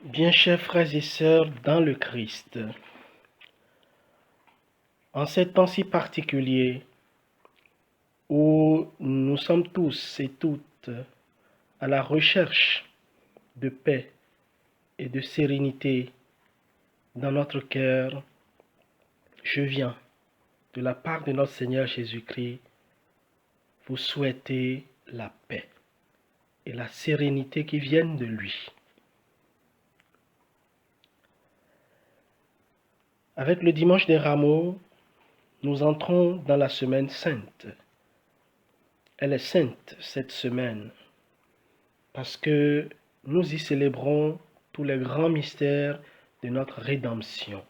Bien chers frères et sœurs dans le Christ, en ces temps si particuliers où nous sommes tous et toutes à la recherche de paix et de sérénité dans notre cœur, je viens de la part de notre Seigneur Jésus-Christ vous souhaiter la paix et la sérénité qui viennent de lui. Avec le dimanche des Rameaux, nous entrons dans la semaine sainte. Elle est sainte cette semaine parce que nous y célébrons tous les grands mystères de notre rédemption.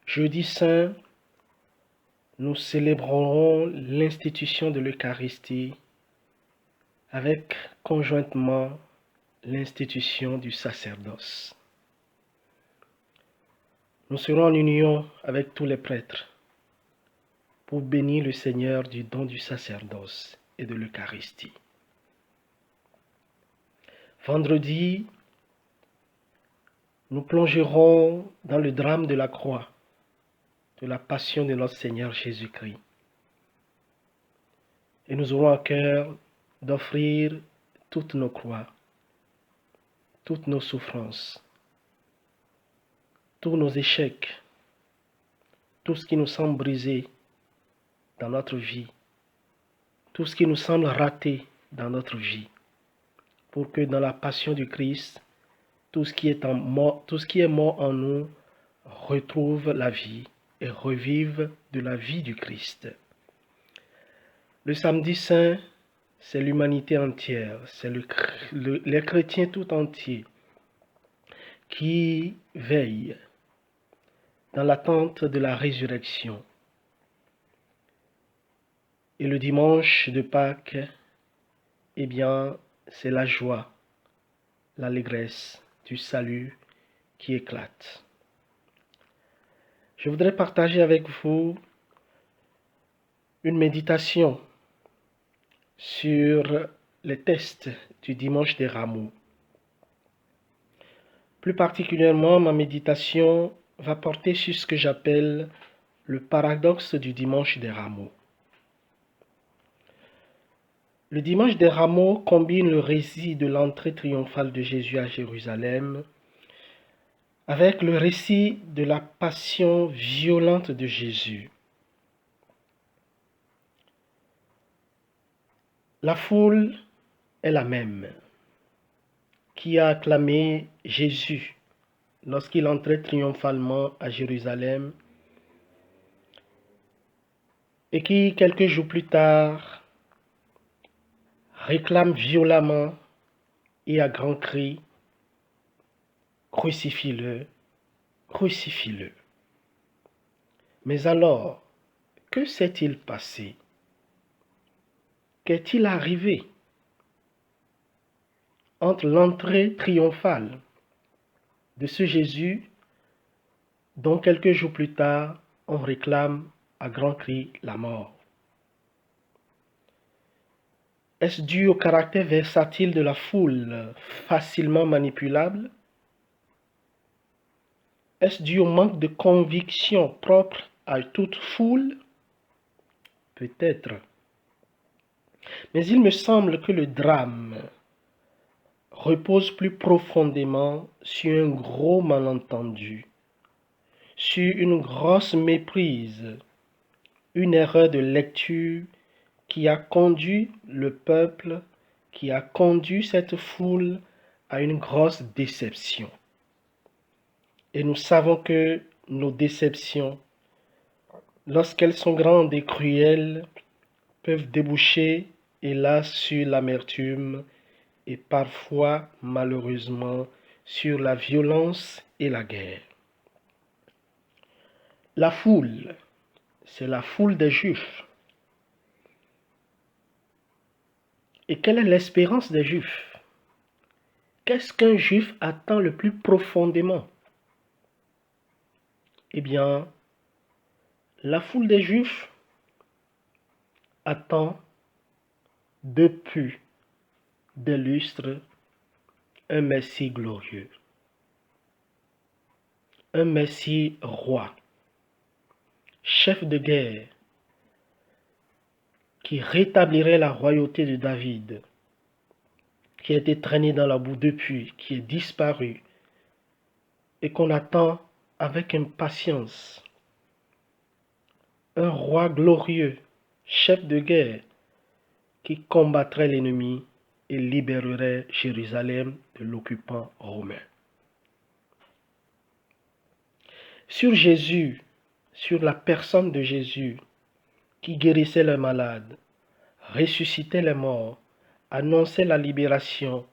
Jeudi saint, nous célébrerons l'institution de l'Eucharistie avec conjointement l'institution du sacerdoce. Nous serons en union avec tous les prêtres pour bénir le Seigneur du don du sacerdoce et de l'Eucharistie. Vendredi, nous plongerons dans le drame de la croix, de la passion de notre Seigneur Jésus-Christ. Et nous aurons à cœur d'offrir toutes nos croix, toutes nos souffrances, tous nos échecs, tout ce qui nous semble brisé dans notre vie, tout ce qui nous semble raté dans notre vie, pour que dans la passion du Christ, tout ce qui est mort en nous retrouve la vie et revive de la vie du Christ. Le samedi saint, c'est l'humanité entière, c'est les chrétiens tout entiers qui veillent dans l'attente de la résurrection. Et le dimanche de Pâques, eh bien, c'est la joie, l'allégresse du salut qui éclate. Je voudrais partager avec vous une méditation sur les textes du dimanche des Rameaux. Plus particulièrement, ma méditation va porter sur ce que j'appelle le paradoxe du dimanche des Rameaux. Le dimanche des Rameaux combine le récit de l'entrée triomphale de Jésus à Jérusalem avec le récit de la passion violente de Jésus. La foule est la même qui a acclamé Jésus lorsqu'il entrait triomphalement à Jérusalem et qui, quelques jours plus tard, réclame violemment et à grands cris « Crucifie-le, crucifie-le ». Mais alors, que s'est-il passé? Qu'est-il arrivé entre l'entrée triomphale de ce Jésus dont quelques jours plus tard, on réclame à grands cris la mort? Est-ce dû au caractère versatile de la foule, facilement manipulable? Est-ce dû au manque de conviction propre à toute foule? Peut-être. Mais il me semble que le drame repose plus profondément sur un gros malentendu, sur une grosse méprise, une erreur de lecture qui a conduit le peuple, qui a conduit cette foule à une grosse déception. Et nous savons que nos déceptions, lorsqu'elles sont grandes et cruelles, peuvent déboucher, hélas, sur l'amertume et parfois, malheureusement, sur la violence et la guerre. La foule, c'est la foule des Juifs. Et quelle est l'espérance des Juifs? Qu'est-ce qu'un Juif attend le plus profondément? Eh bien, la foule des Juifs attend depuis des lustres un Messie glorieux, un Messie roi, chef de guerre, qui rétablirait la royauté de David, qui a été traîné dans la boue depuis, qui est disparu, et qu'on attend avec impatience. Un roi glorieux, chef de guerre, qui combattrait l'ennemi et libérerait Jérusalem de l'occupant romain. Sur Jésus, sur la personne de Jésus, qui guérissait les malades, ressuscitait les morts, annonçait la libération,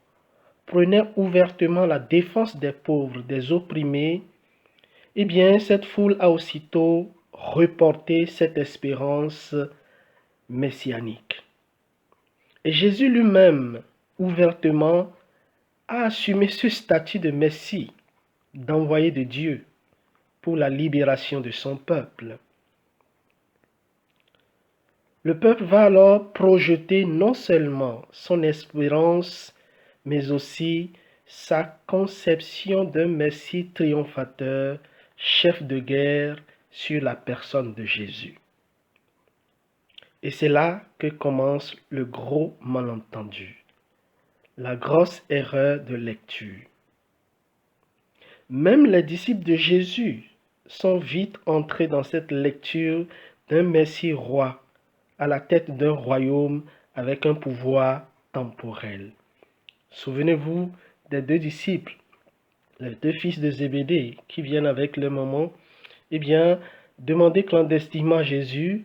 prenait ouvertement la défense des pauvres, des opprimés, eh bien, cette foule a aussitôt reporté cette espérance messianique. Et Jésus lui-même, ouvertement, a assumé ce statut de Messie, d'envoyé de Dieu, pour la libération de son peuple. Le peuple va alors projeter non seulement son espérance, mais aussi sa conception d'un Messie triomphateur, chef de guerre sur la personne de Jésus. Et c'est là que commence le gros malentendu, la grosse erreur de lecture. Même les disciples de Jésus sont vite entrés dans cette lecture d'un Messie roi à la tête d'un royaume avec un pouvoir temporel. Souvenez-vous des deux disciples, les deux fils de Zébédée qui viennent avec leur maman, demander clandestinement à Jésus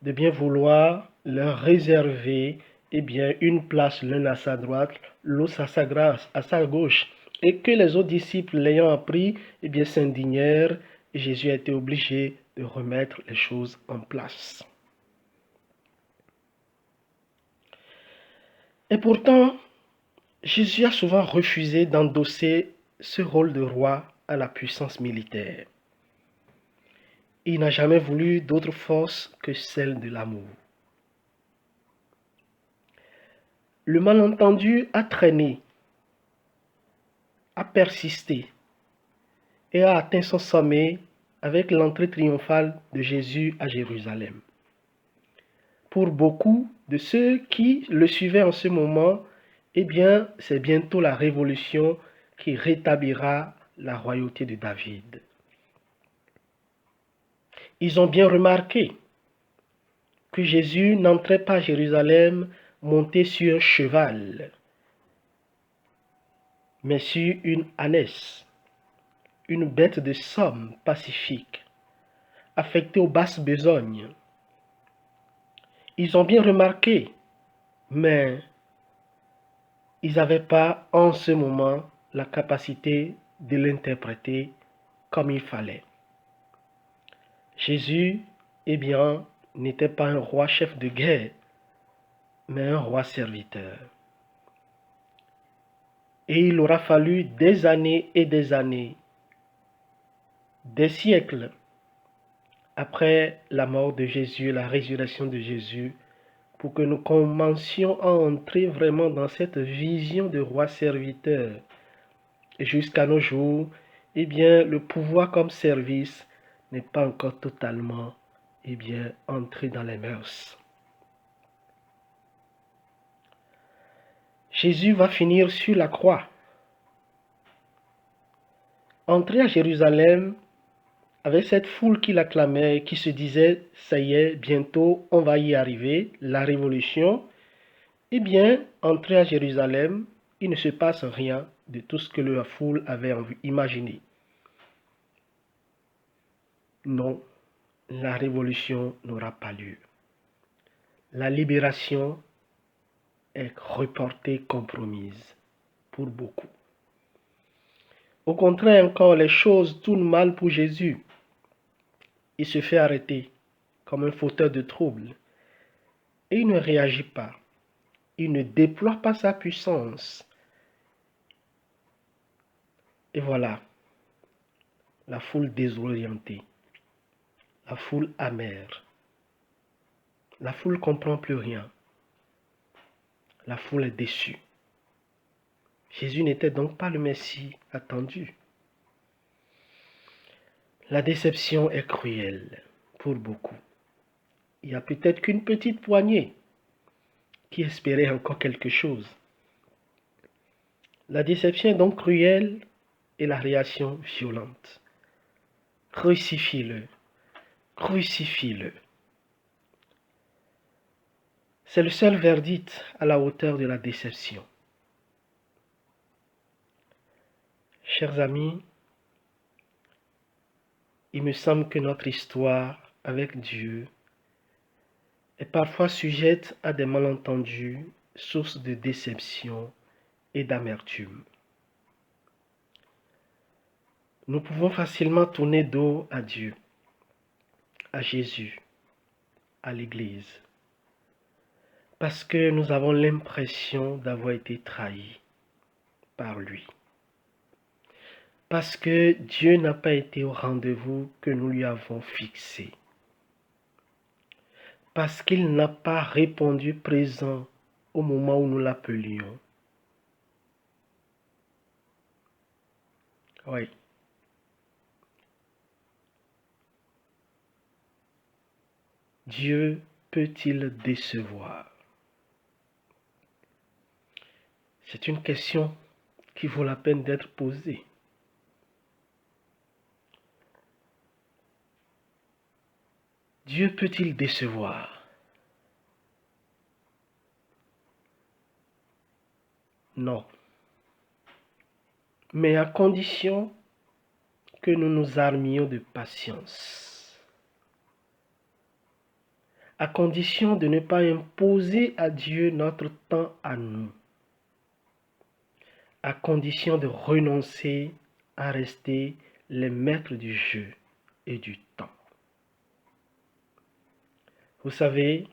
de bien vouloir leur réserver une place, l'un à sa droite, l'autre à sa gauche. Et que les autres disciples l'ayant appris, s'indignèrent et Jésus a été obligé de remettre les choses en place. Et pourtant, Jésus a souvent refusé d'endosser ce rôle de roi à la puissance militaire. Il n'a jamais voulu d'autre force que celle de l'amour. Le malentendu a traîné, a persisté et a atteint son sommet avec l'entrée triomphale de Jésus à Jérusalem. Pour beaucoup de ceux qui le suivaient en ce moment, c'est bientôt la révolution qui rétablira la royauté de David. Ils ont bien remarqué que Jésus n'entrait pas à Jérusalem monté sur un cheval, mais sur une ânesse, une bête de somme pacifique, affectée aux basses besognes. Ils ont bien remarqué, mais ils n'avaient pas en ce moment la capacité de l'interpréter comme il fallait. Jésus, n'était pas un roi chef de guerre, mais un roi serviteur. Et il aura fallu des années et des années, des siècles, après la mort de Jésus, la résurrection de Jésus, pour que nous commencions à entrer vraiment dans cette vision de roi serviteur. Et jusqu'à nos jours, le pouvoir comme service n'est pas encore totalement entré dans les mœurs. Jésus va finir sur la croix. Entrer à Jérusalem avec cette foule qui l'acclamait, qui se disait, ça y est, bientôt on va y arriver, la révolution. Entrer à Jérusalem, il ne se passe rien de tout ce que la foule avait imaginé. Non, la révolution n'aura pas lieu. La libération est reportée, compromise pour beaucoup. Au contraire encore, les choses tournent mal pour Jésus. Il se fait arrêter comme un fauteur de troubles et il ne réagit pas. Il ne déploie pas sa puissance. Et voilà, la foule désorientée, la foule amère, la foule ne comprend plus rien, la foule est déçue. Jésus n'était donc pas le Messie attendu. La déception est cruelle pour beaucoup. Il n'y a peut-être qu'une petite poignée qui espérait encore quelque chose. La déception est donc cruelle et la réaction violente. Crucifie-le, crucifie-le. C'est le seul verdict à la hauteur de la déception. Chers amis, il me semble que notre histoire avec Dieu est parfois sujette à des malentendus, source de déception et d'amertume. Nous pouvons facilement tourner dos à Dieu, à Jésus, à l'Église, parce que nous avons l'impression d'avoir été trahis par lui. Parce que Dieu n'a pas été au rendez-vous que nous lui avons fixé. Parce qu'il n'a pas répondu présent au moment où nous l'appelions. Oui. Dieu peut-il décevoir? C'est une question qui vaut la peine d'être posée. Dieu peut-il décevoir? Non. Mais à condition que nous nous armions de patience. À condition de ne pas imposer à Dieu notre temps à nous. À condition de renoncer à rester les maîtres du jeu et du temps. Vous savez,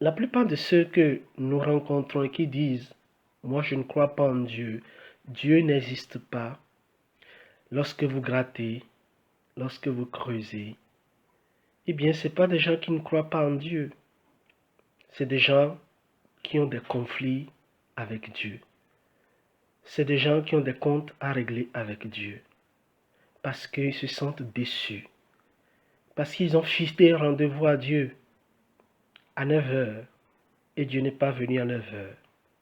la plupart de ceux que nous rencontrons et qui disent « Moi, je ne crois pas en Dieu, Dieu n'existe pas », lorsque vous grattez, lorsque vous creusez, eh bien, ce n'est pas des gens qui ne croient pas en Dieu. C'est des gens qui ont des conflits avec Dieu. C'est des gens qui ont des comptes à régler avec Dieu. Parce qu'ils se sentent déçus. Parce qu'ils ont fixé rendez-vous à Dieu à 9 heures. Et Dieu n'est pas venu à 9 heures.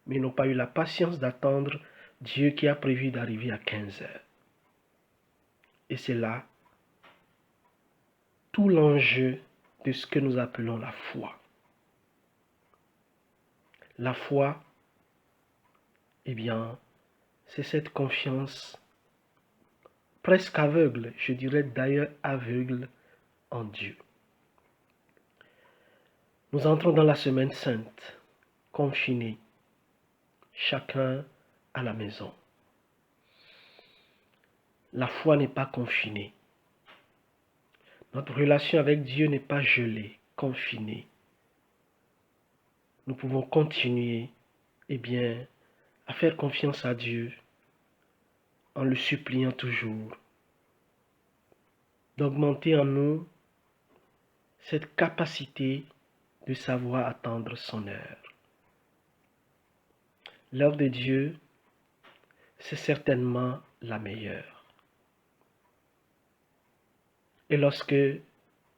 Mais ils n'ont pas eu la patience d'attendre Dieu qui a prévu d'arriver à 15 heures. Et c'est là tout l'enjeu de ce que nous appelons la foi. La foi, eh bien, c'est cette confiance presque aveugle, je dirais d'ailleurs aveugle en Dieu. Nous entrons dans la semaine sainte, confinés, chacun à la maison. La foi n'est pas confinée. Notre relation avec Dieu n'est pas gelée, confinée. Nous pouvons continuer, eh bien, à faire confiance à Dieu en le suppliant toujours, d'augmenter en nous cette capacité de savoir attendre son heure. L'heure de Dieu, c'est certainement la meilleure. Et lorsque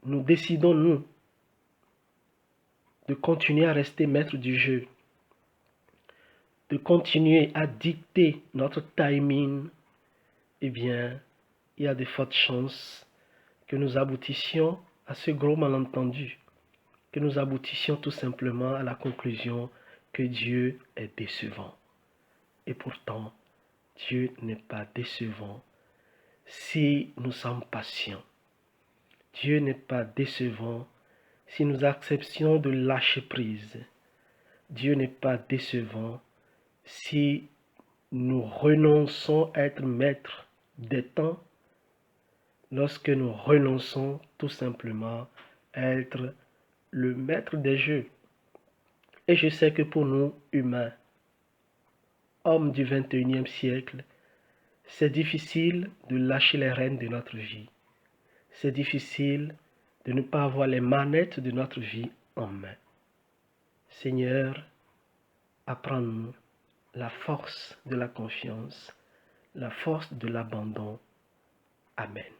nous décidons, nous, de continuer à rester maître du jeu, de continuer à dicter notre timing, eh bien, il y a de fortes chances que nous aboutissions à ce gros malentendu, que nous aboutissions tout simplement à la conclusion que Dieu est décevant. Et pourtant, Dieu n'est pas décevant si nous sommes patients. Dieu n'est pas décevant si nous acceptions de lâcher prise. Dieu n'est pas décevant si nous renonçons à être maîtres des temps, lorsque nous renonçons tout simplement à être le maître des jeux. Et je sais que pour nous, humains, hommes du 21e siècle, c'est difficile de lâcher les rênes de notre vie. C'est difficile de ne pas avoir les manettes de notre vie en main. Seigneur, apprends-nous la force de la confiance, la force de l'abandon. Amen.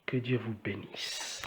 Que Dieu vous bénisse.